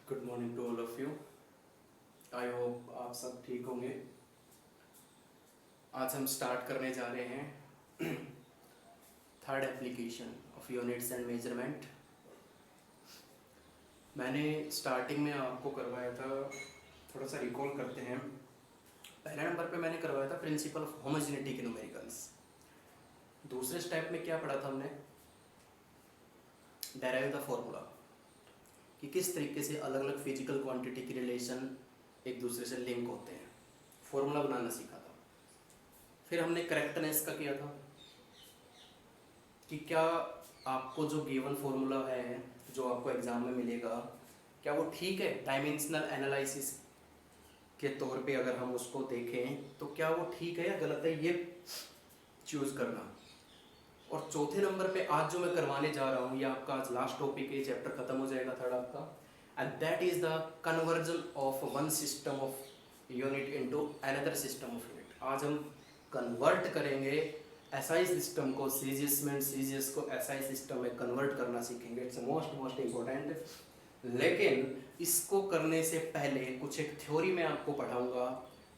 Good morning to all of you. I hope आप सब ठीक होंगे। आज हम स्टार्ट करने जा रहे हैं third application of units and measurement. मैंने स्टार्टिंग में आपको करवाया था, थोड़ा सा रिकॉल करते हैं। पहले नंबर पे मैंने करवाया था प्रिंसिपल ऑफ होमोजेनिटी के न्यूमेरिकल्स। दूसरे स्टेप में क्या पढ़ा था हमने? डेराइव द फॉर्मूला, कि किस तरीके से अलग अलग फिजिकल क्वांटिटी की रिलेशन एक दूसरे से लिंक होते हैं। फॉर्मूला बनाना सीखा था। फिर हमने करेक्टनेस का किया था कि क्या आपको जो गिवन फॉर्मूला है जो आपको एग्जाम में मिलेगा, क्या वो ठीक है डायमेंशनल एनालिसिस के तौर पे अगर हम उसको देखें तो क्या वो ठीक है या गलत है, ये चूज करना। और चौथे नंबर पे आज जो मैं करवाने जा रहा हूँ, ये आपका आज लास्ट टॉपिक है, चैप्टर खत्म हो जाएगा थर्ड आपका, and that is the conversion of one system of unit into another system of unit. आज हम कन्वर्ट करेंगे एसआई सिस्टम को सीजीएस में, सीजीएस को एसआई सिस्टम में कन्वर्ट करना सीखेंगे। It's most important. लेकिन इसको करने से पहले कुछ एक थ्योरी मैं आपको पढ़ाऊंगा।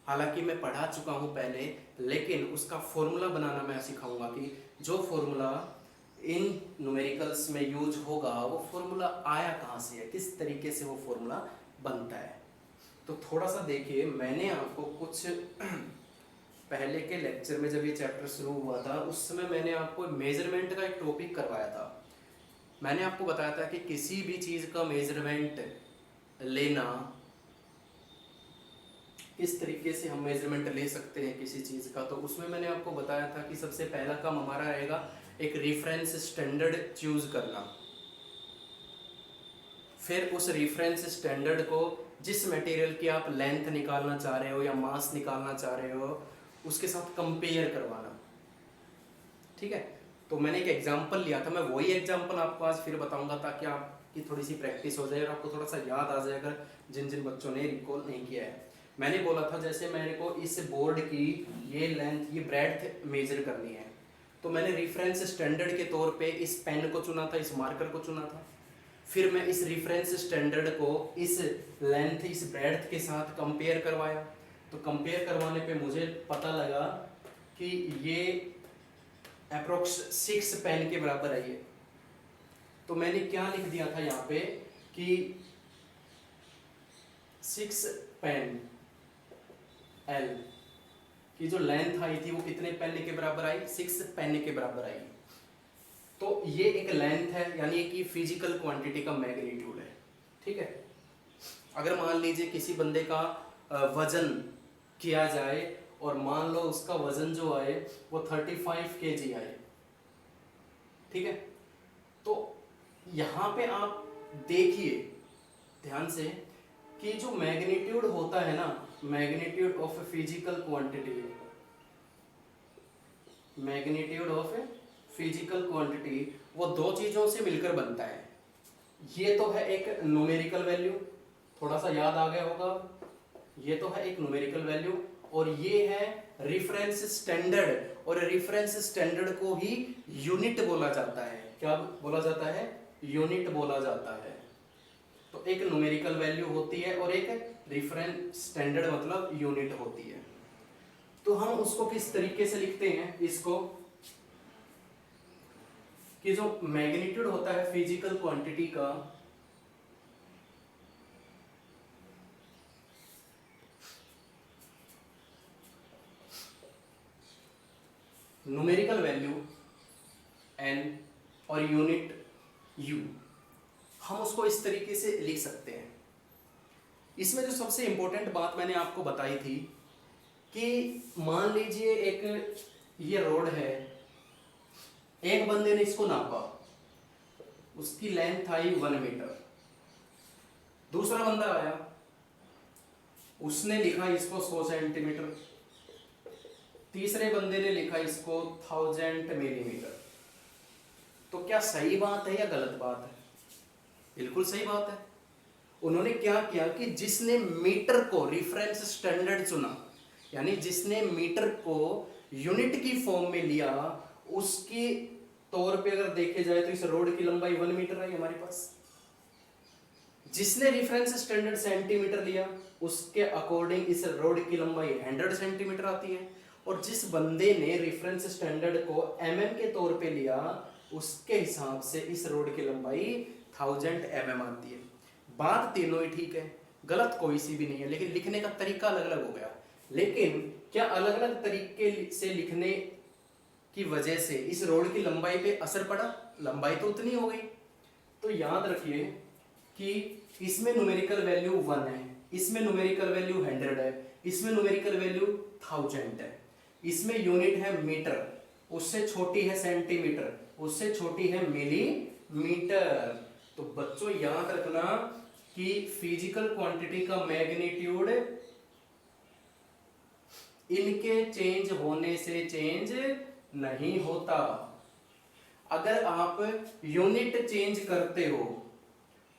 हालांकि मैं पढ़ा चुका हूँ पहले, लेकिन उसका फॉर्मूला बनाना मैं सिखाऊंगा कि जो फॉर्मूला इन न्यूमेरिकल्स में यूज होगा वो फॉर्मूला आया कहाँ से है, किस तरीके से वो फॉर्मूला बनता है। तो थोड़ा सा देखिए, मैंने आपको कुछ पहले के लेक्चर में जब ये चैप्टर शुरू हुआ था उस समय मैंने आपको मेजरमेंट का एक टॉपिक करवाया था। मैंने आपको बताया था कि किसी भी चीज़ का मेजरमेंट लेना, किस तरीके से हम मेजरमेंट ले सकते हैं किसी चीज़ का। तो उसमें मैंने आपको बताया था कि सबसे पहला काम हमारा रहेगा एक रेफरेंस स्टैंडर्ड चूज करना। फिर उस रेफरेंस स्टैंडर्ड को जिस मटेरियल की आप लेंथ निकालना चाह रहे हो या मास निकालना चाह रहे हो उसके साथ कंपेयर करवाना। ठीक है, तो मैंने एक एग्जांपल लिया था, मैं वही एग्जांपल आपको आज फिर बताऊंगा ताकि आपकी थोड़ी सी प्रैक्टिस हो जाए और आपको थोड़ा सा याद आ जाए अगर जिन जिन बच्चों ने रिकॉल नहीं किया है। मैंने बोला था जैसे मेरे को इस बोर्ड की ये लेंथ, ये ब्रेड्थ मेजर करनी है, तो मैंने रेफरेंस स्टैंडर्ड के तौर पे इस पेन को चुना था, इस मार्कर को चुना था। फिर मैं इस रेफरेंस स्टैंडर्ड को इस लेंथ, इस ब्रेड्थ के साथ कंपेयर करवाया। तो कंपेयर करवाने पे मुझे पता लगा कि ये अप्रोक्स 6 पेन के बराबर है ये। तो मैंने क्या लिख दिया था यहाँ पे कि 6 पेन एल की जो लेंथ आई थी वो कितने पेन के बराबर आई? 6 पेन के बराबर आई। तो ये एक लेंथ है, यानी कि फिजिकल क्वांटिटी का मैग्नीट्यूड है। ठीक है, अगर मान लीजिए किसी बंदे का वजन किया जाए और मान लो उसका वजन जो आए वो 35 kg आए। ठीक है, तो यहाँ पे आप देखिए ध्यान से कि जो मैग्नीट्यूड होता है ना, magnitude of physical quantity, magnitude of physical quantity वो दो चीजों से मिलकर बनता है। ये तो है एक न्यूमेरिकल वैल्यू, थोड़ा सा याद आ गया होगा, ये तो है एक न्यूमेरिकल वैल्यू, और ये है रेफरेंस स्टैंडर्ड। और रेफरेंस स्टैंडर्ड को ही यूनिट बोला जाता है। क्या बोला जाता है? यूनिट बोला जाता है। तो एक न्यूमेरिकल वैल्यू होती है और एक रेफरेंस स्टैंडर्ड मतलब यूनिट होती है। तो हम उसको किस तरीके से लिखते हैं इसको, कि जो मैग्नीट्यूड होता है फिजिकल क्वांटिटी का, न्यूमेरिकल वैल्यू एन और यूनिट यू, हम उसको इस तरीके से लिख सकते हैं। इसमें जो सबसे इंपॉर्टेंट बात मैंने आपको बताई थी कि मान लीजिए एक ये रोड है, एक बंदे ने इसको नापा, उसकी लेंथ आई 1 मीटर। दूसरा बंदा आया, उसने लिखा इसको 100 सेंटीमीटर। तीसरे बंदे ने लिखा इसको 1000 मिलीमीटर। तो क्या सही बात है या गलत बात है? बिल्कुल सही बात है। उन्होंने क्या किया कि जिसने मीटर को रेफरेंस स्टैंडर्ड चुना, यानी जिसने मीटर को यूनिट की फॉर्म में लिया, उसके तौर पे अगर देखे जाए तो इस रोड की लंबाई 1 मीटर है हमारे पास। जिसने रेफरेंस स्टैंडर्ड सेंटीमीटर लिया उसके अकॉर्डिंग इस रोड की लंबाई 100 सेंटीमीटर आती है, और जिस बंदे ने रेफरेंस स्टैंडर्ड को के तौर पे लिया उसके हिसाब से इस रोड की लंबाई 1000 आती है। बात तीनों ही ठीक है, गलत कोई सी भी नहीं है, लेकिन लिखने का तरीका अलग अलग हो गया। लेकिन क्या अलग अलग तरीके से लिखने की वजह से इस रोड की लंबाई पे असर पड़ा? लंबाई तो उतनी हो गई। तो याद रखिए कि इसमें न्यूमेरिकल वैल्यू 1 है, इसमें न्यूमेरिकल वैल्यू 100 है, इसमें न्यूमेरिकल वैल्यू 1000 है, इसमें यूनिट है मीटर, उससे छोटी है सेंटीमीटर, उससे छोटी है मिलीमीटर। तो बच्चों याद रखना कि फिजिकल क्वांटिटी का मैग्नीट्यूड इनके चेंज होने से चेंज नहीं होता। अगर आप यूनिट चेंज करते हो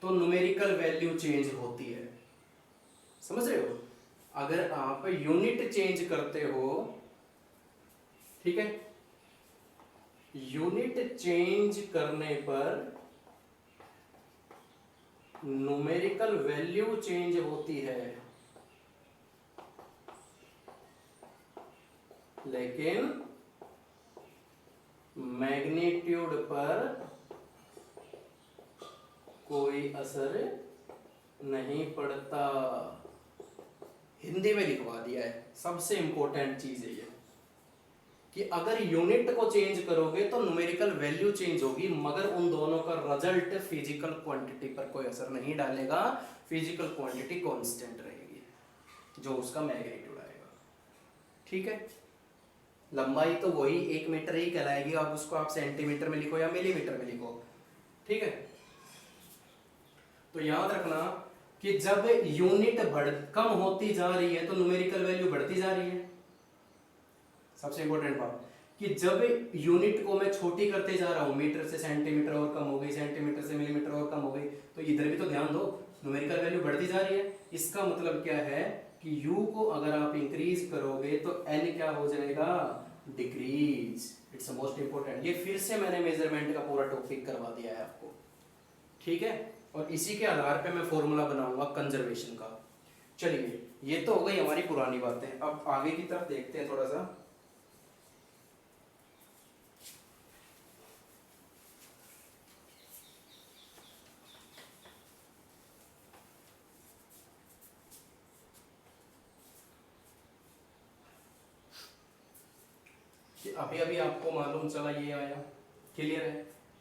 तो न्यूमेरिकल वैल्यू चेंज होती है, समझ रहे हो? अगर आप यूनिट चेंज करते हो, ठीक है, यूनिट चेंज करने पर न्यूमेरिकल वैल्यू चेंज होती है, लेकिन मैग्नीट्यूड पर कोई असर नहीं पड़ता। हिंदी में लिखवा दिया है, सबसे इंपॉर्टेंट चीज है ये कि अगर यूनिट को चेंज करोगे तो न्यूमेरिकल वैल्यू चेंज होगी, मगर उन दोनों का रिजल्ट फिजिकल क्वांटिटी पर कोई असर नहीं डालेगा। फिजिकल क्वांटिटी कांस्टेंट रहेगी, जो उसका मैग्नीट्यूड आएगा, ठीक है। लंबाई तो वही 1 मीटर ही कहलाएगी, आप उसको आप सेंटीमीटर में लिखो या मिलीमीटर में लिखो, ठीक है। तो याद रखना कि जब यूनिट कम होती जा रही है तो न्यूमेरिकल वैल्यू बढ़ती जा रही है। सबसे इंपॉर्टेंट बात कि जब यूनिट को मैं छोटी करते जा रहा हूं, मीटर से सेंटीमीटर और कम हो गई, सेंटीमीटर से मिलीमीटर और कम हो गई, तो इधर भी तो ध्यान दो, न्यूमेरिकल वैल्यू बढ़ती जा रही है। इसका मतलब क्या है कि u को अगर आप इंक्रीज करोगे तो n क्या हो जाएगा? डिक्रीज। It's most important. ये फिर से मैंने मेजरमेंट का पूरा टॉपिक करवा दिया है आपको, ठीक है। और इसी के आधार पे मैं फॉर्मूला बनाऊंगा कंजर्वेशन का। चलिए, ये तो हो गई हमारी पुरानी बातें। अब आगे की तरफ देखते हैं थोड़ा सा। अभी अभी आपको मालूम चला, ये आया, क्लियर है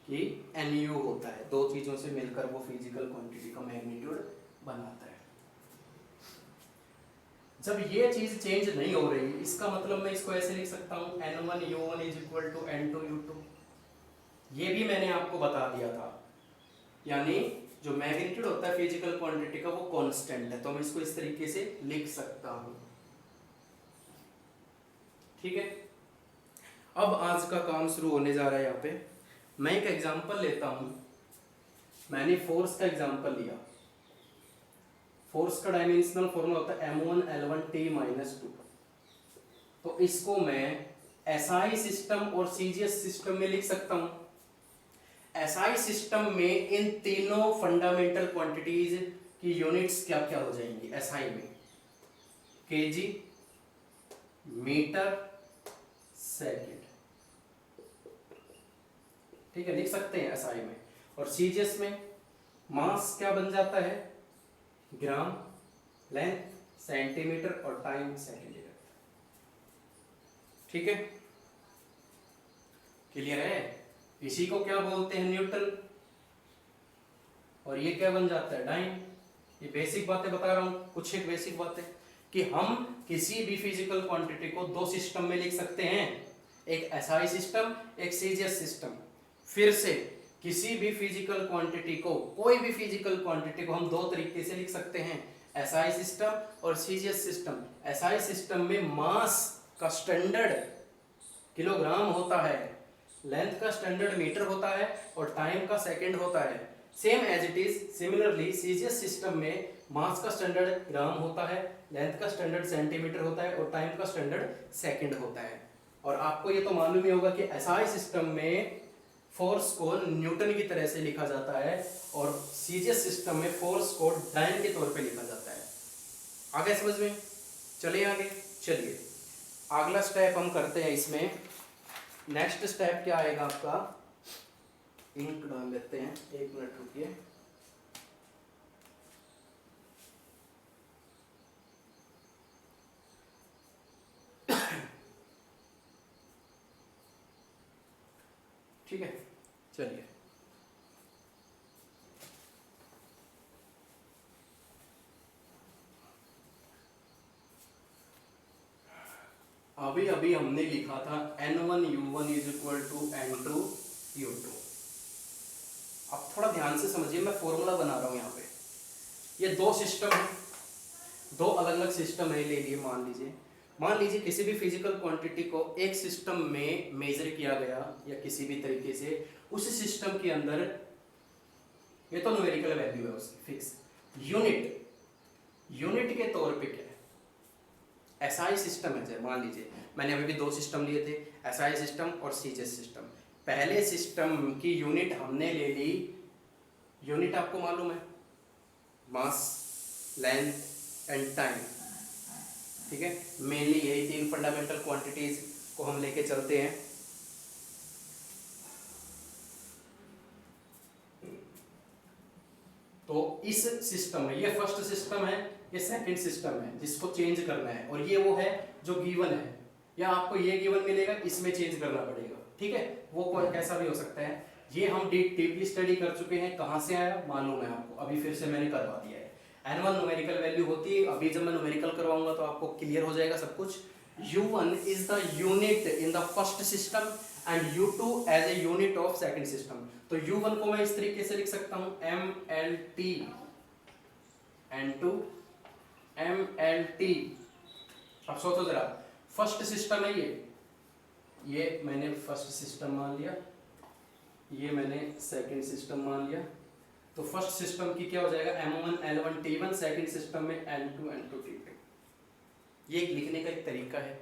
कि NU होता है, दो चीजों से मिलकर वो फिजिकल क्वांटिटी का मैग्नीट्यूड बनाता है। जब ये चीज चेंज नहीं हो रही, इसका मतलब मैं इसको ऐसे लिख सकता हूं N1U1 = N2U2। ये भी मैंने आपको बता दिया था, यानी जो मैग्नीट्यूड होता है फिजिकल क्वांटिटी का वो कांस्टेंट है, तो मैं इसको इस तरीके से लिख सकता हूं, ठीक है। अब आज का काम शुरू होने जा रहा है। यहाँ पे मैं एक एग्जांपल लेता हूं। मैंने फोर्स का एग्जांपल लिया। फोर्स का डायमेंशनल फॉर्मूला होता है m1L1T-2। तो इसको मैं SI सिस्टम और CGS सिस्टम में लिख सकता हूं। SI सिस्टम में इन तीनों फंडामेंटल क्वांटिटीज की यूनिट्स क्या क्या हो जाएंगी? SI में kg, मीटर, सेकेंड, ठीक है, लिख सकते हैं SI में। और CGS में मास क्या बन जाता है? ग्राम, लेंथ सेंटीमीटर और टाइम सेकेंड, ठीक है, क्लियर है। इसी को क्या बोलते हैं? न्यूटन। और ये क्या बन जाता है? डाइन। ये बेसिक बातें बता रहा हूं, कुछ एक बेसिक बातें कि हम किसी भी फिजिकल क्वांटिटी को दो सिस्टम में लिख सकते हैं, एक SI सिस्टम, एक CGS सिस्टम। फिर से किसी भी फिजिकल क्वांटिटी को, कोई भी फिजिकल क्वांटिटी को हम दो तरीके से लिख सकते हैं, SI सिस्टम और CGS सिस्टम। SI सिस्टम में मास का स्टैंडर्ड किलोग्राम होता है, लेंथ का स्टैंडर्ड मीटर होता है और टाइम का सेकंड होता है। Same as it is similarly CGS system में मास का स्टैंडर्ड ग्राम होता है, लेंथ का स्टैंडर्ड सेंटीमीटर होता है और टाइम का स्टैंडर्ड सेकंड होता है। और आपको ये तो मालूम ही होगा कि SI सिस्टम में फोर्स को न्यूटन की तरह से लिखा जाता है और सीजीएस सिस्टम में फोर्स को डायन के तौर पे लिखा जाता है। आगे समझ में? चलिए आगे। चलिए अगला स्टेप हम करते हैं इसमें। नेक्स्ट स्टेप क्या आएगा आपका, इंक डाल लेते हैं, 1 मिनट रुकिए। ठीक है, चलिए अभी अभी हमने लिखा था N1U1 is equal to N2U2। अब थोड़ा ध्यान से समझिए, मैं फॉर्मूला बना रहा हूं यहाँ पे। ये दो सिस्टम है, दो अलग अलग सिस्टम है। ले लिए, मान लीजिए किसी भी फिजिकल क्वांटिटी को एक सिस्टम में मेजर किया गया या किसी भी तरीके से उस सिस्टम के अंदर, ये तो न्यूमेरिकल वैल्यू है उसकी फिक्स। यूनिट के तौर पे क्या है, एसआई सिस्टम है। मान लीजिए मैंने अभी भी दो सिस्टम लिए थे, एसआई सिस्टम और सीजीएस सिस्टम। पहले सिस्टम की यूनिट हमने ले ली, यूनिट आपको मालूम है, मास, लेंथ एंड टाइम। ठीक है, मेनली यही 3 फंडामेंटल क्वांटिटीज को हम लेके चलते हैं। तो इस सिस्टम में ये फर्स्ट सिस्टम है, ये सेकंड सिस्टम है जिसको चेंज करना है, और ये वो है जो गिवन है, या आपको ये गिवन मिलेगा, इसमें चेंज करना पड़ेगा। ठीक है, वो कोई कैसा भी हो सकता है। ये हम डीपली स्टडी कर चुके हैं। कहाँ से आया मालूम है आपको, अभी फिर से मैंने करवा दिया है। N1 न्यूमेरिकल वैल्यू होती है, अभी जब मैं न्यूमेरिकल करवाऊंगा तो आपको क्लियर हो जाएगा सब कुछ। U1 is the unit in the first system and U2 as a unit of second system. तो U1 को मैं इस तरीके से लिख सकता हूं, MLT N2 MLT। अब सोचो जरा, फर्स्ट सिस्टम है ये मैंने फर्स्ट सिस्टम मान लिया, ये मैंने सेकंड सिस्टम मान लिया। तो फर्स्ट सिस्टम की क्या हो जाएगा, M1 L1 T1, second system में N2 N2 T2। ये लिखने का एक तरीका है।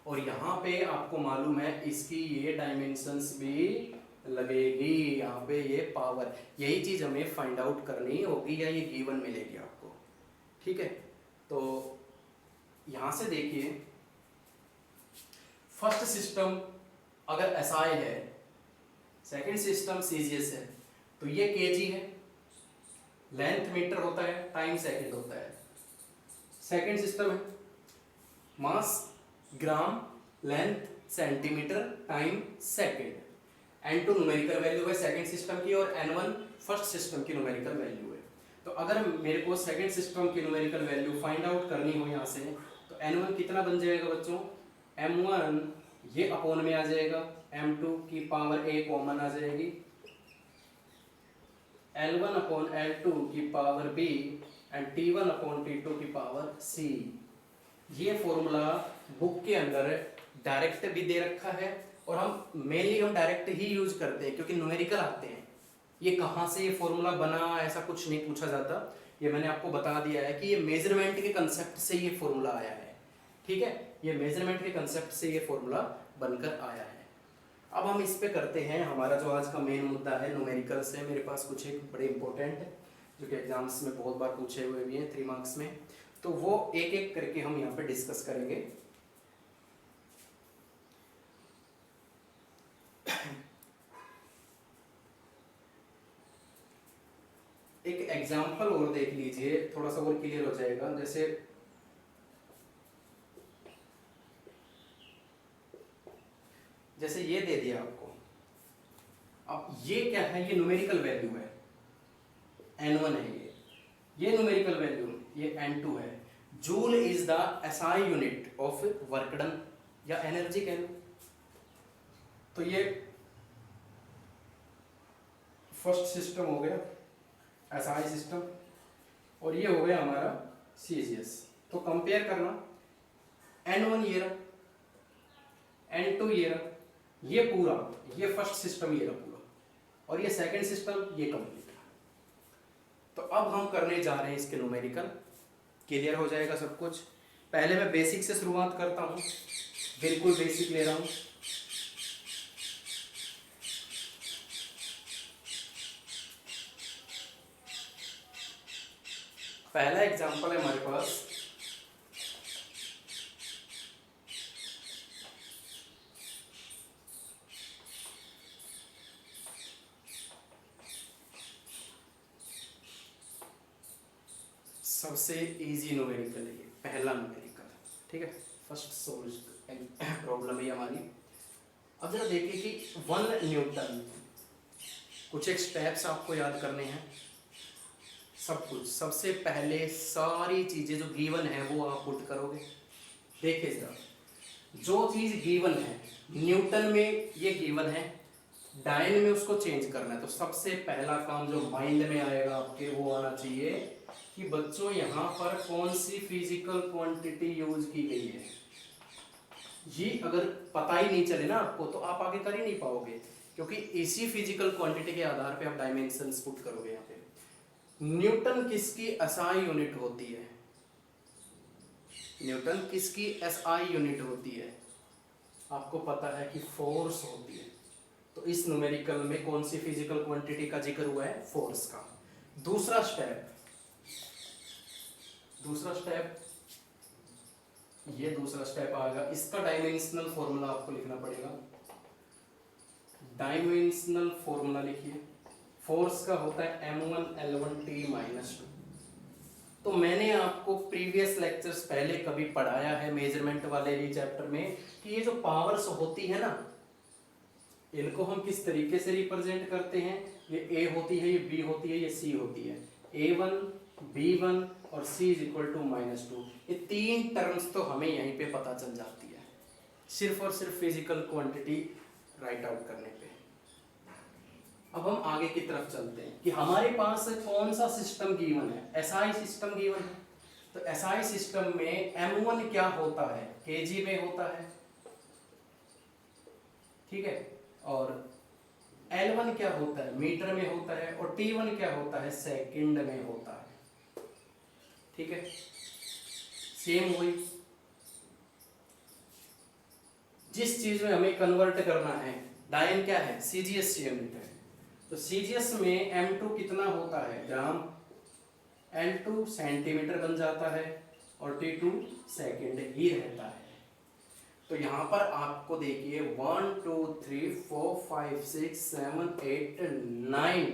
और यहाँ पे आपको मालूम है इसकी ये डायमेंशंस भी लगेगी, यहाँ पे ये पावर, यही चीज हमें फाइंड आउट करनी होगी या ये गिवन मिलेगी आपको। ठीक है, तो यहाँ से देखिए, फर्स्ट सिस्टम अगर SI है, सेकंड सिस्टम सीजीएस है, तो ये केजी है, लेंथ मीटर होता है, टाइम सेकंड होता है। सेकंड सिस्टम है, mass gram, length centimetre, time second. N2 numerical value है सेकंड सिस्टम की और N1 फर्स्ट सिस्टम की न्यूमेरिकल वैल्यू है। तो अगर मेरे को सेकंड सिस्टम की न्यूमेरिकल वैल्यू फाइंड आउट करनी हो यहाँ से, तो N1 कितना बन जाएगा बच्चों, M1 ये अपॉन में आ जाएगा, M2 की पावर A कॉमन आ जाएगी, L1 अपॉन L2 की power B and T1 upon T2 की पावर C। ये फॉर्मूला बुक के अंदर डायरेक्ट भी दे रखा है और हम डायरेक्ट ही यूज करते हैं क्योंकि न्यूमेरिकल आते हैं। ये कहाँ से ये फॉर्मूला बना ऐसा कुछ नहीं पूछा जाता, ये मैंने आपको बता दिया है कि ये मेजरमेंट के कंसेप्ट से ये फॉर्मूला आया है। ठीक है, ये मेजरमेंट के कंसेप्ट से ये फॉर्मूला बनकर आया है। अब हम इस पे करते हैं, हमारा जो आज का मेन मुद्दा है न्यूमेरिकल से। मेरे पास कुछ एक बड़े इंपॉर्टेंट है जो कि एग्जाम्स में बहुत बार पूछे हुए भी हैं 3 मार्क्स में, तो वो एक एक करके हम यहाँ पे डिस्कस करेंगे। एक एग्जाम्पल और देख लीजिए, थोड़ा सा और क्लियर हो जाएगा। जैसे ये दे दिया आपको, अब ये क्या है, ये न्यूमेरिकल वैल्यू है, N1 है ये न्यूमेरिकल वैल्यू, ये N2 है। Joule is the SI unit of work done या एनर्जी कह लो। तो ये फर्स्ट सिस्टम हो गया SI सिस्टम और ये हो गया हमारा CGS। तो कंपेयर करना, N1 ये रहा, N2 ये रहा, ये पूरा, ये फर्स्ट सिस्टम ये रहा पूरा, और ये सेकंड सिस्टम ये कंप्लीट। तो अब हम करने जा रहे हैं इसके न्यूमेरिकल। क्लियर हो जाएगा सब कुछ। पहले मैं बेसिक से शुरुआत करता हूँ, बिल्कुल बेसिक ले रहा हूँ। पहला एग्जांपल है हमारे पास, सबसे इजी न्यूमेरिकल है ये, पहला न्यूमेरिकल, ठीक है, फर्स्ट सोल्व प्रॉब्लम है हमारी। अब जरा देखिए कि 1 न्यूटन, कुछ एक स्टेप्स आपको याद करने हैं, सब कुछ। सबसे पहले सारी चीजें जो गिवन है वो आप पुट करोगे। देखिए जरा, जो चीज गिवन है न्यूटन में ये गिवन है, डायन में उसको चेंज करना है, तो सबसे पहला काम जो माइंड में आएगा आपके वो आना चाहिए कि बच्चों यहाँ पर कौन सी फिजिकल क्वांटिटी यूज की गई है। ये अगर पता ही नहीं चले ना आपको तो आप आगे कर ही नहीं पाओगे, क्योंकि इसी फिजिकल क्वांटिटी के आधार पे आप डायमेंशंस पुट करोगे। यहाँ पे न्यूटन किसकी एसआई यूनिट होती है? न्यूटन किसकी एसआई यूनिट होती है? आपको पता है कि फोर्स होती है। तो इस न्यूमेरिकल में कौन सी फिजिकल क्वांटिटी का जिक्र हुआ है? फोर्स का। दूसरा स्टेप, ये दूसरा स्टेप आएगा, इसका डायमेंशनल फॉर्मूला आपको लिखना पड़ेगा। डायमेंशनल फॉर्मूला लिखिए, फोर्स का होता है m1L1T-2। तो मैंने आपको प्रीवियस लेक्चर्स पहले कभी पढ़ाया है मेजरमेंट वाले ही चैप्टर में कि ये जो पावर्स होती है ना, इनको हम किस तरीके से रिप्रेजेंट करते हैं। ये A होती है, ये B होती है, ये C होती है। A1, B1 और C इज इक्वल टू -2। ये तीन टर्म्स तो हमें यहीं पे पता चल जाती है, सिर्फ और सिर्फ फिजिकल क्वांटिटी राइट आउट करने पे। अब हम आगे की तरफ चलते हैं कि हमारे पास कौन सा सिस्टम गिवन है। एसआई सिस्टम गिवन है। तो एसआई सिस्टम में M1 क्या होता है? केजी में होता है, ठीक है, और L1 क्या होता है? मीटर में होता है, और T1 क्या होता है? सेकंड में होता है, ठीक है। सेम हुई, जिस चीज में हमें कन्वर्ट करना है, डायन क्या है? सीजीएस यूनिट है। तो सीजीएस में M2 कितना होता है? ग्राम, L2 सेंटीमीटर बन जाता है, और T2 सेकंड ही रहता है। तो यहाँ पर आपको देखिए 1 2 3 4 5 6 7 8 9,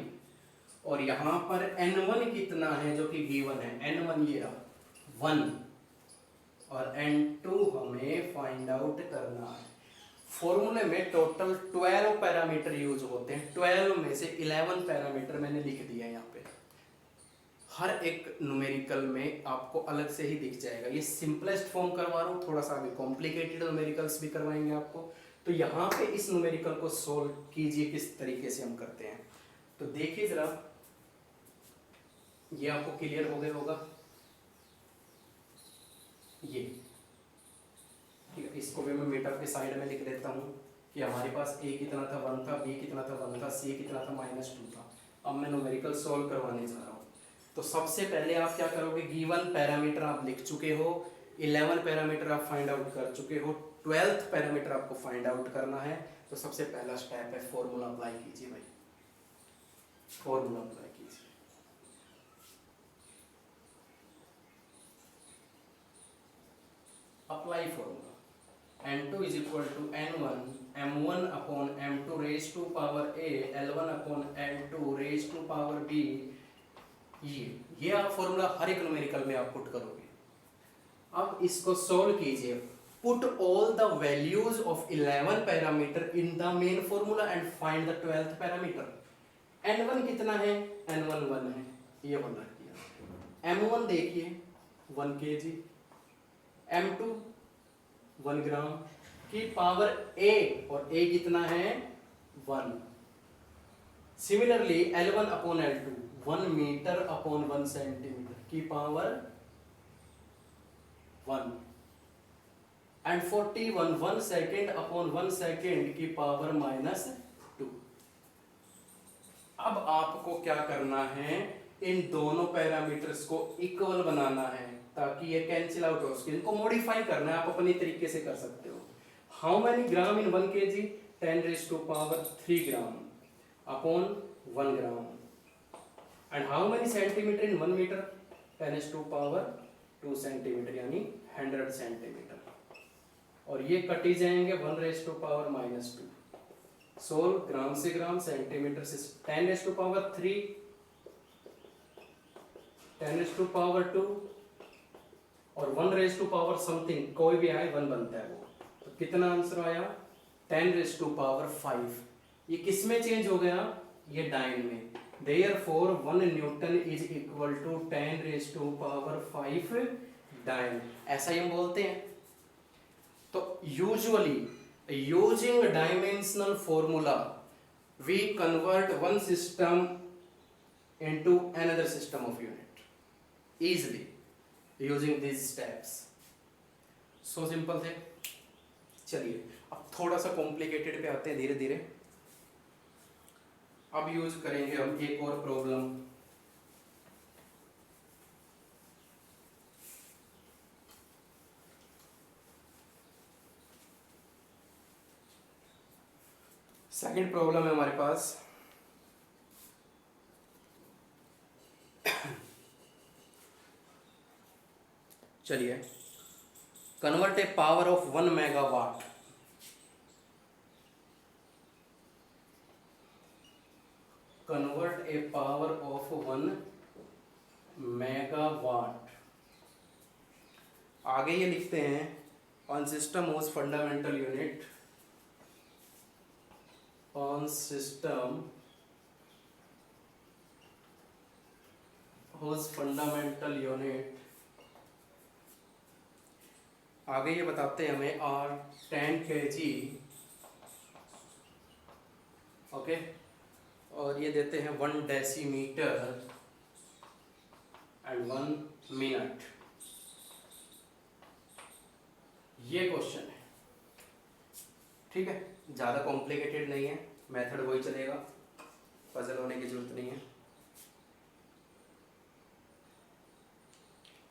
और यहाँ पर N1 कितना है जो कि गिवन है? N1 ये रहा 1, और N2 हमें फाइंड आउट करना है। फॉर्मूले में टोटल 12 पैरामीटर यूज होते हैं, 12 में से 11 पैरामीटर मैंने लिख दिया है यहाँ पे। हर एक न्यूमेरिकल में आपको अलग से ही दिख जाएगा। ये सिंपलेस्ट फॉर्म करवा रहा हूँ, थोड़ा सा अभी कॉम्प्लिकेटेड न्यूमेरिकल्स भी करवाएंगे आपको। तो यहाँ पे इस न्यूमेरिकल को सोल्व कीजिए किस तरीके से हम करते हैं। तो देखिए जरा, ये आपको क्लियर हो गया होगा, ये ठीक है। इसको भी मैं मीटर के साइड में लिख देता हूँ कि हमारे पास A कितना था? 1 था, B कितना था? 1 था, C कितना था? -2 था। अब मैं न्यूमेरिकल सोल्व करवाने जा रहा हूँ। तो सबसे पहले आप क्या करोगे? गिवन पैरामीटर आप लिख चुके हो, 11 पैरामीटर आप फाइंड आउट कर चुके हो, 12th पैरामीटर आपको फाइंड आउट करना है। तो सबसे पहला स्टेप है फॉर्मूला अप्लाई कीजिए भाई, फॉर्मूला अप्लाई कीजिए। Apply formula, N2 is equal to N1 M1 upon M2 raise to power A L1 upon L2 raise to power B। ये आप फॉर्मूला हर एक न्यूमेरिकल में आप पुट करोगे। अब इसको सोल्व कीजिए। Put all the values of 11 parameter in the main formula and find the 12th parameter. N1 कितना है? N1 1 है, ये 1 रख दिया। M1 देखिए 1 kg, M2 1 ग्राम की पावर A, और A कितना है? 1। Similarly L1 upon L2 1 metre upon 1 centimetre की power 1, and 41 1 second upon 1 second की पावर -2। अब आपको क्या करना है? इन दोनों पैरामीटर्स को इक्वल बनाना है ताकि ये कैंसिल आउट हो सके। इनको मॉडिफाई करना है, आप अपनी तरीके से कर सकते हो। How many gram in 1 kg? 10⁻³ gram upon 1 gram. And how many centimeter in 1 meter? 10⁻² centimetre यानी 100 सेंटीमीटर। और ये कटी जाएंगे 1⁻⁻²। सोल्व ग्राम से ग्राम, सेंटीमीटर से 10⁻³ 10⁻² और 1⁻⁻ समथिंग कोई भी आए 1 बनता है वो। तो कितना आंसर आया 10⁵ ये किस में चेंज हो गया, ये डाइन में। Therefore 1 newton is equal to 10⁵ dyne, ऐसा ही हम बोलते हैं। तो usually using dimensional formula we convert one system into another system of unit easily using these steps. So simple थे। चलिए अब थोड़ा सा कॉम्प्लिकेटेड पे आते हैं धीरे धीरे। अब यूज करेंगे हम एक और प्रॉब्लम। सेकंड प्रॉब्लम है हमारे पास। चलिए, convert A power of 1 megawatt convert a power of 1 megawatt। आगे ये लिखते हैं on system whose fundamental unit on system whose fundamental unit, आगे ये बताते हैं हमें R 10 kg, ओके, और ये देते हैं 1 डेसीमीटर एंड 1 मिनट। ये क्वेश्चन है, ठीक है, ज़्यादा कॉम्प्लिकेटेड नहीं है, मेथड वही चलेगा, पजल होने की जरूरत नहीं है।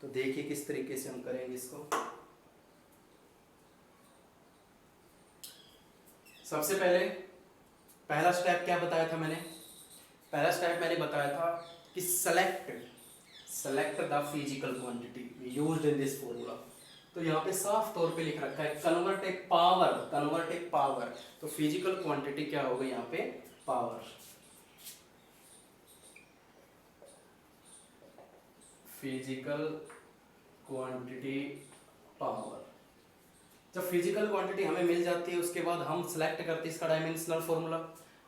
तो देखिए किस तरीके से हम करेंगे इसको। सबसे पहले पहला स्टेप क्या बताया था मैंने? पहला स्टेप मैंने बताया था कि select the physical quantity used in this formula. तो यहाँ पे साफ तौर पे लिख रखा है कन्वर्ट ए पावर। तो फिजिकल क्वांटिटी क्या होगा यहाँ पे? पावर। Physical quantity power. जब फिजिकल क्वांटिटी हमें मिल जाती है उसके बाद हम सिलेक्ट करते हैं इसका डायमेंशनल फॉर्मूला।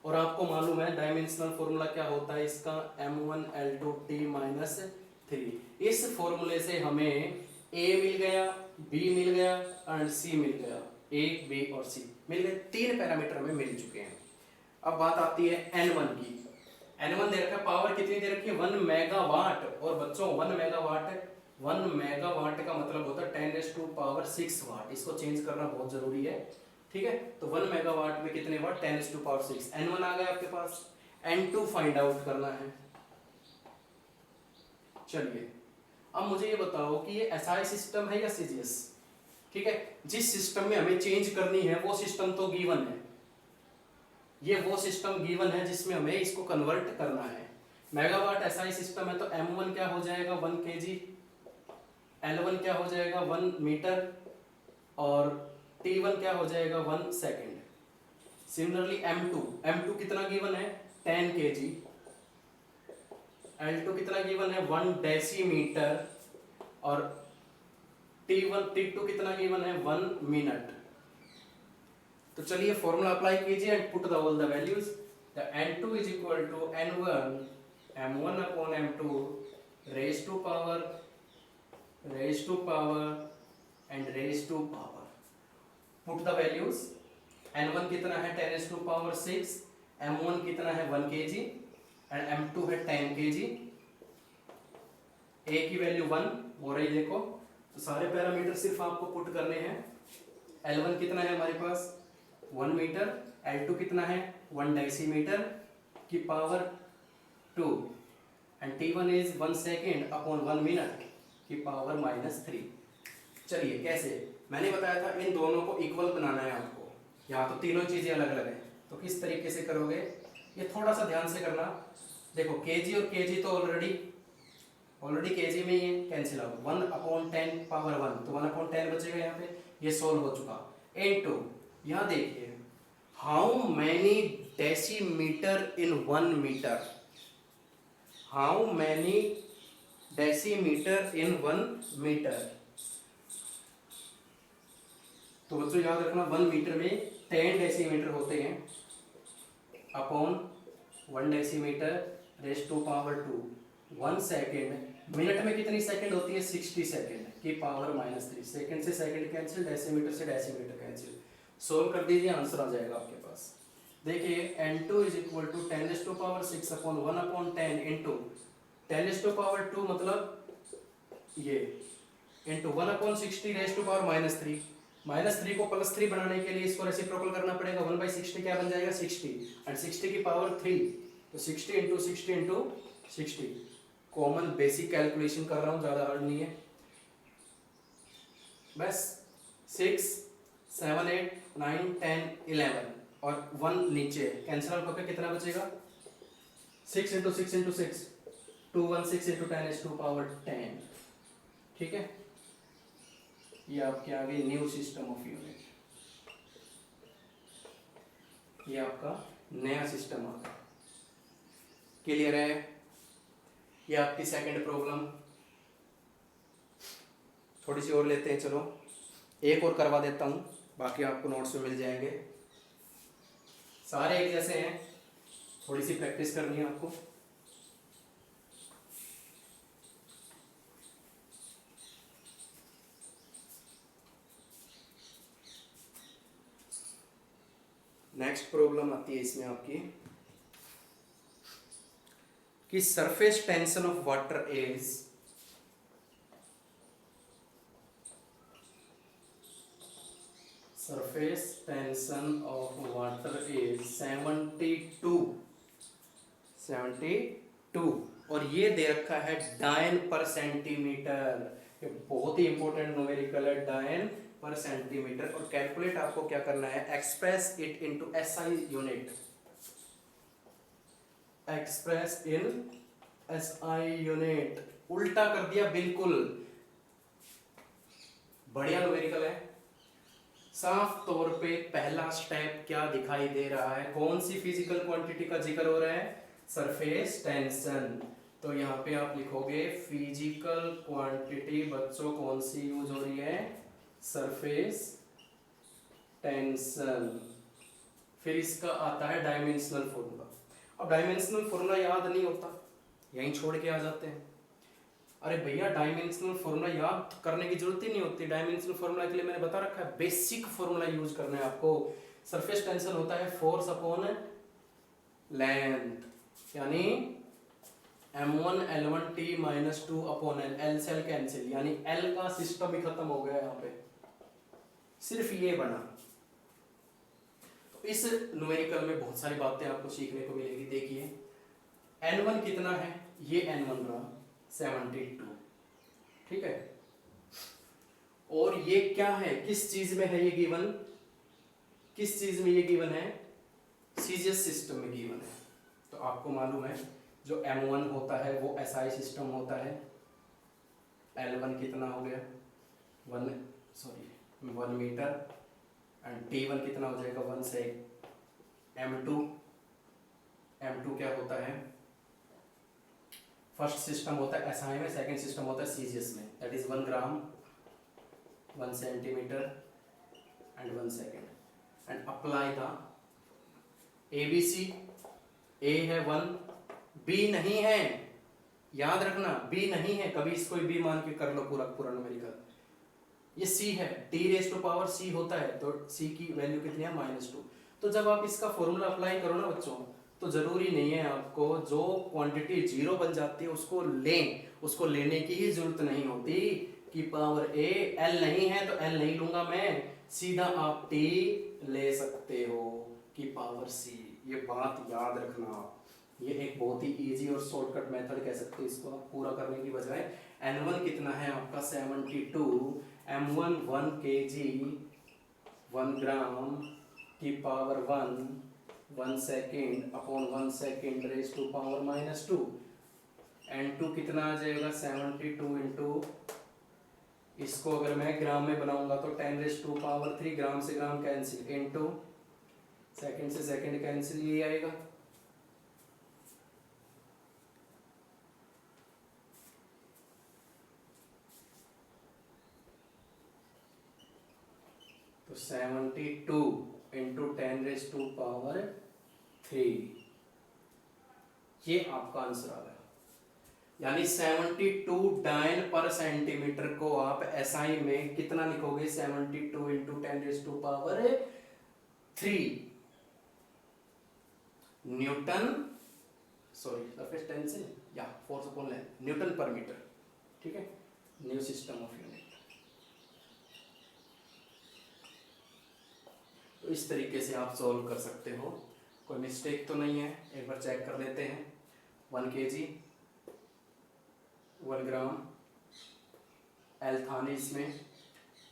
और आपको मालूम है डायमेंशनल फॉर्मूला क्या होता है इसका? m1L2T-3। इस फॉर्मूले से हमें A मिल गया, B मिल गया एंड C मिल गया। A, B और C मिल गए, 3 पैरामीटर हमें मिल चुके हैं। अब बात आती है N1 की। N1 दे रखा है, पावर कितनी दे रखी है? 1 मेगावाट। और बच्चों 1 मेगावाट का मतलब होता है 10⁻6 वाट। इसको चेंज करना बहुत जरूरी है, ठीक है। तो 1 मेगावाट में कितने वाट? 10⁻6। N1 आ गया आपके पास, N2 फाइंड आउट करना है। चलिए अब मुझे ये बताओ कि ये SI सिस्टम है या CGS? ठीक है, जिस सिस्टम में हमें चेंज करनी है वो सिस्टम तो गिवन है। ये वो सिस्टम गिवन है जिसमें हमें इसको कन्वर्ट करना है। मेगावाट SI सिस्टम है तो M1 क्या हो जाएगा? 1 kg। L1 क्या हो जाएगा? 1 मीटर। और T1 क्या हो जाएगा? 1 सेकेंड। सिमिलरली M2 कितना गिवन है? 10 kg। L2 कितना गिवन है? 1 डेसीमीटर। और T2 कितना गिवन है? 1 मिनट। तो चलिए फॉर्मूला अप्लाई कीजिए and put the all the values. The N2 is equal to N1 M1 upon M2 raise to power and raise to power. Put the values. N1 कितना है? 10⁻6। M1 कितना है? 1 kg and M2 है 10 kg। A की value 1 हो रही देखो। तो सारे पैरामीटर सिर्फ आपको पुट करने हैं। L1 कितना है हमारे पास? 1 मीटर। L2 कितना है? 1 डेसीमीटर की power 2 and T1 is 1 second upon 1 minute की पावर -3। चलिए कैसे? मैंने बताया था इन दोनों को इक्वल बनाना है आपको। यहाँ तो तीनों चीजें अलग अलग हैं, तो किस तरीके से करोगे ये थोड़ा सा ध्यान से करना। देखो kg और kg तो ऑलरेडी ऑलरेडी केजी में ही है, कैंसिल आउट। 1/10 पावर 1, तो 1/10 बचेगा यहाँ पे, ये सोल्व हो चुका। इनटू यहाँ देखिए, how many decimeter in 1 meter, how many decimeter in 1 meter. तो बच्चों याद रखना 1 मीटर में 10 डेसीमीटर होते हैं, upon 1 decimeter raise to power 2। 1 second, minute में कितनी सेकंड होती है? 60 सेकंड की पावर -3। सेकंड से सेकंड कैंसिल, डेसीमीटर से डेसीमीटर कैंसिल। सोल्व कर दीजिए, आंसर आ जाएगा आपके पास। देखिए n2 = 10⁻6 अपॉन 1/10 इंटू 10⁻2 मतलब ये इंटू 1/60 रेज़ टू पावर -3। -3 को +3 बनाने के लिए इसको रेसिप्रोकल करना पड़ेगा। 1/60 क्या बन जाएगा? 60, एंड 60 की पावर 3, तो 60 into 60 into 60। Common basic calculation कर रहा हूँ, ज़्यादा हार्ड नहीं है। बस 6, 7, 8, 9, 10, 11 और 1 नीचे कैंसिल आउट होकर कितना बचेगा? 6 इंटू 6 इंटू 6, 216 इंटू 10⁻10। ठीक है, ये आपके आ गई न्यू सिस्टम ऑफ यूनिट, ये आपका नया सिस्टम आ गया। क्लियर है? ये आपकी सेकंड प्रॉब्लम। थोड़ी सी और लेते हैं, चलो एक और करवा देता हूँ, बाकी आपको नोट्स में मिल जाएंगे। सारे एक जैसे हैं, थोड़ी सी प्रैक्टिस करनी है आपको। नेक्स्ट प्रॉब्लम आती है इसमें आपकी कि surface tension of water is surface tension of water is 72 और ये दे रखा है डायन पर सेंटीमीटर। ये बहुत ही इंपॉर्टेंट न्यूमेरिकल है, डायन पर सेंटीमीटर। और कैलकुलेट आपको क्या करना है? Express it into SI unit, express in SI unit. उल्टा कर दिया बिल्कुल, बढ़िया न्यूमेरिकल है। साफ तौर पे पहला स्टेप क्या दिखाई दे रहा है? कौन सी फिजिकल क्वांटिटी का जिक्र हो रहा है? Surface tension. तो यहाँ पे आप लिखोगे फिजिकल क्वांटिटी, बच्चों कौन सी यूज हो रही है? Surface tension. फिर इसका आता है डायमेंशनल फॉर्मूला। अब डायमेंशनल फॉर्मूला याद नहीं होता, यहीं छोड़ के आ जाते हैं। अरे भैया डायमेंशनल फॉर्मूला याद करने की जरूरत ही नहीं होती। डायमेंशनल फॉर्मूला के लिए मैंने बता रखा है, बेसिक फॉर्मूला यूज करना है आपको। सरफेस टेंशन होता है फोर्स अपॉन लेंथ, यानी m1 L1 T - 2 upon L, L से L कैंसिल, यानी L का सिस्टम ही खत्म हो गया यहाँ पे, सिर्फ ये बना। तो इस न्यूमेरिकल में बहुत सारी बातें आपको सीखने को मिलेगी। देखिए N1 कितना है? ये N1 रहा 72, ठीक है। और ये क्या है? किस चीज में है ये गिवन? किस चीज में ये गिवन है? सीजीएस सिस्टम में गिवन है। तो आपको मालूम है जो M1 होता है वो एसआई सिस्टम होता है। L1 कितना हो गया? 1 मीटर, एंड T1 कितना हो जाएगा? 1 से M2 क्या होता है? फर्स्ट सिस्टम होता है एसआई में, सेकंड सिस्टम होता है सीजीएस में, that is 1 gram 1 centimetre and 1 second. And apply the ABC. A है 1, बी नहीं है, याद रखना बी नहीं है, कभी इसको बी मान के कर लो पूरा न्यूमेरिकल। ये सी है, T⁻C होता है, तो सी की वैल्यू कितनी है? -2। तो जब आप इसका फॉर्मूला अप्लाई करो ना बच्चों, तो जरूरी नहीं है आपको जो क्वांटिटी 0 बन जाती है उसको लें, उसको लेने की ही जरूरत नहीं होती कि पावर ए एल नहीं है तो एल नहीं लूंगा मैं, सीधा आप टी ले सकते हो कि पावर सी। ये बात याद रखना आप, ये एक बहुत ही इजी और शॉर्टकट मेथड कह सकते हैं इसको आप पूरा करने की बजाय। N1 कितना है आपका? 72, M1 1 kg 1 ग्राम की power 1 second upon 1 second raise to power -2। N2 कितना आ जाएगा 72 इंटू, इसको अगर मैं ग्राम में बनाऊंगा तो 10⁻³ ग्राम से ग्राम कैंसिल, इंटू सेकंड से सेकंड कैंसिल, ये आएगा। तो 72 इंटू 10⁻³ ये आपका आंसर आ गया। यानी 72 डायन पर सेंटीमीटर को आप एसआई में कितना लिखोगे, 72 into 10⁻³ Newton, sorry surface tension या फोर्स अपॉन लेंथ, न्यूटन पर मीटर। ठीक है, न्यू सिस्टम ऑफ यूनिट। तो इस तरीके से आप सॉल्व कर सकते हो, कोई मिस्टेक तो नहीं है। एक बार चेक कर लेते हैं। 1 kg 1 ग्राम एल था नहीं इसमें,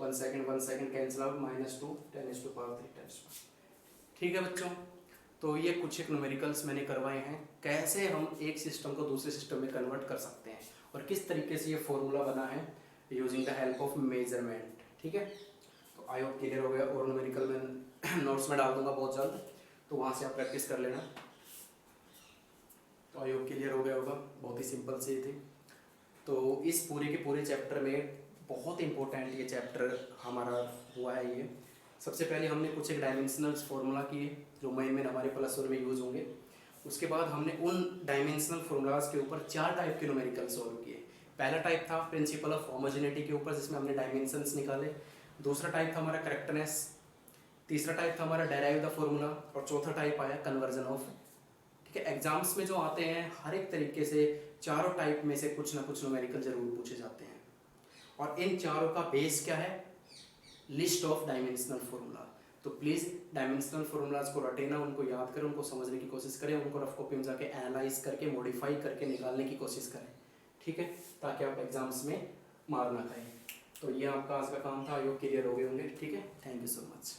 1 सेकंड कैंसिल आउट, -2 10⁻³ ठीक है बच्चों। तो ये कुछ एक न्यूमेरिकल्स मैंने करवाए हैं, कैसे हम एक सिस्टम को दूसरे सिस्टम में कन्वर्ट कर सकते हैं और किस तरीके से ये फॉर्मूला बना है using the help of measurement. ठीक है, तो आई होप क्लियर हो गया। और न्यूमेरिकल मैं नोट्स में डाल दूंगा बहुत जल्द, तो वहाँ से आप प्रैक्टिस कर लेना। तो आई होप क्लियर हो गया होगा, बहुत ही सिंपल से थी। तो इस पूरे के पूरे चैप्टर में बहुत इंपॉर्टेंट ये चैप्टर हमारा हुआ है। ये सबसे पहले हमने कुछ एक डायमेंशनल्स फार्मूला किए जो मेन हमारे +1 में यूज़ होंगे। उसके बाद हमने उन डायमेंशनल फार्मूलाज के ऊपर 4 टाइप के न्यूमेरिकल सॉल्व किए। पहला टाइप था प्रिंसिपल ऑफ होमोजेनिटी के ऊपर, जिसमें हमने डायमेंशंस निकाले। दूसरा टाइप था हमारा करेक्टनेस, तीसरा टाइप था हमारा डेराइव द फार्मूला, और चौथा टाइप आया कन्वर्जन ऑफ। ठीक है, एग्जाम्स में जो आते हैं हर एक तरीके से चारों टाइप में से कुछ ना कुछ न्यूमेरिकल जरूर पूछे जाते हैं। और इन चारों का बेस क्या है, लिस्ट ऑफ डायमेंशनल फार्मूला। तो प्लीज़ डायमेंशनल फार्मूलाज को रटेना, उनको याद करें, उनको समझने की कोशिश करें, उनको रफ कॉपी में जाके एनालाइज करके मॉडिफाई करके निकालने की कोशिश करें। ठीक है, ताकि आप एग्जाम्स में मार ना खाएं। तो ये आपका आज का काम था, योग क्लियर हो गए होंगे। ठीक है, थैंक यू सो मच।